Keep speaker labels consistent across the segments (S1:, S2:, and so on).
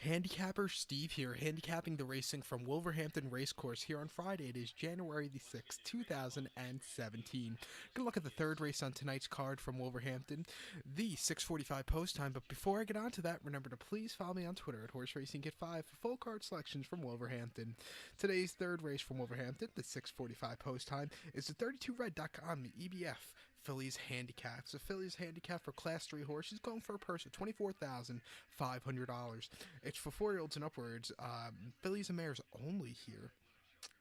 S1: Handicapper Steve here, handicapping the racing from Wolverhampton Racecourse here on Friday. It is January the 6th, 2017. Gonna look at the third race on tonight's card from Wolverhampton, the 6:45 post time. But before I get on to that, remember to please follow me on Twitter at Horse Racing Kit 5 for full card selections from Wolverhampton. Today's third race from Wolverhampton, the 6:45 post time, is the 32red.com EBF Phillies handicap. So Phillies handicap for Class 3 horses going for a purse of $24,500. It's for 4-year-olds and upwards. Fillies and mares only here.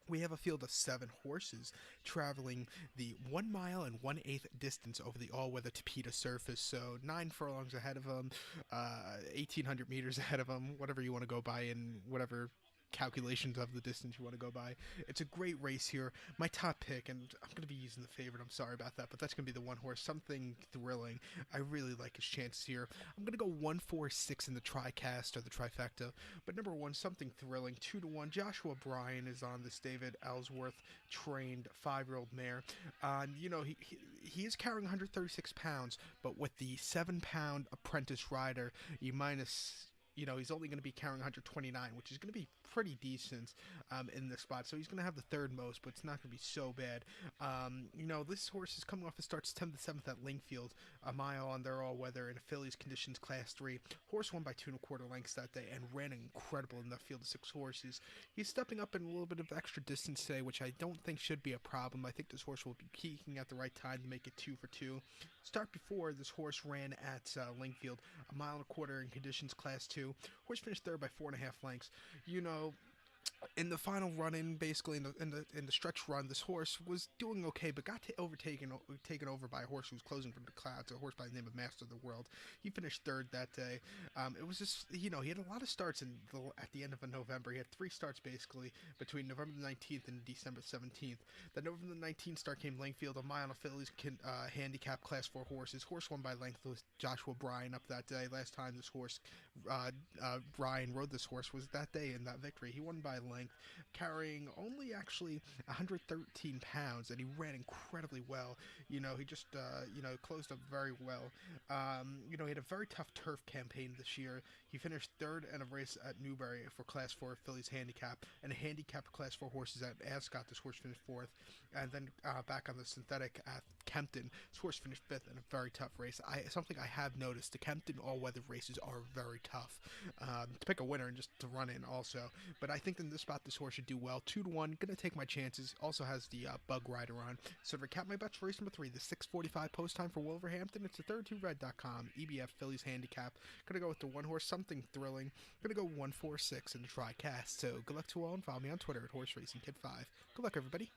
S1: We have a field of 7 horses traveling the 1 mile and 1/8 distance over the all-weather Tapeta surface. So 9 furlongs ahead of them, 1,800 meters ahead of them, whatever you want to go by in whatever calculations of the distance you want to go by. It's a great race here. My top pick, and I'm going to be using the favorite, I'm sorry about that, but that's going to be the one horse, Something Thrilling. I really like his chances here. I'm going to go 1-4-6 in the tri-cast or the trifecta, but number 1, Something Thrilling, 2-1. Joshua Bryan is on this David Ellsworth trained 5-year-old mare. He is carrying 136 pounds, but with the 7-pound apprentice rider, he's only going to be carrying 129, which is going to be pretty decent in this spot. So he's going to have the third most, but it's not going to be so bad. This horse is coming off. It starts 10th to 7th at Lingfield, a mile on their all-weather in a Phillies conditions Class 3. Horse won by 2 1/4 lengths that day and ran incredible in that field of 6 horses. He's stepping up in a little bit of extra distance today, which I don't think should be a problem. I think this horse will be peaking at the right time to make it 2 for 2. Start before, this horse ran at Lingfield, a mile and a quarter in conditions Class 2. Horse finished third by 4.5 lengths. In the final run-in, basically in the stretch run, this horse was doing okay, but got taken over by a horse who was closing from the clouds, a horse by the name of Master of the World. He finished third that day. It was just, he had a lot of starts at the end of November. He had 3 starts basically between November the 19th and December 17th. The November the 19th start came Lingfield, a mile of Phillies handicap Class 4 horses. Horse won by length with Joshua Bryan up that day. Last time this horse, Bryan rode this horse was that day in that victory. He won by length, carrying only actually 113 pounds, and he ran incredibly well. He just closed up very well. He had a very tough turf campaign this year. He finished third in a race at Newbury for Class 4 Phillies handicap, and a handicap Class 4 horses at Ascot. This horse finished 4th, and then back on the synthetic at Kempton, this horse finished 5th in a very tough race. Something I have noticed, the Kempton all-weather races are very tough to pick a winner and just to run in also. But I think in this spot, this horse should do well. 2-1, gonna take my chances. Also has the Bug Rider on. So to recap my bets for race number 3, the 6:45 post time for Wolverhampton, it's the 32red.com EBF Phillies handicap. Gonna go with the one horse, Something Thrilling. Gonna go 1-4-6 in the tri-cast. So good luck to all, and follow me on Twitter at Horse Racing Kid 5. Good luck, everybody.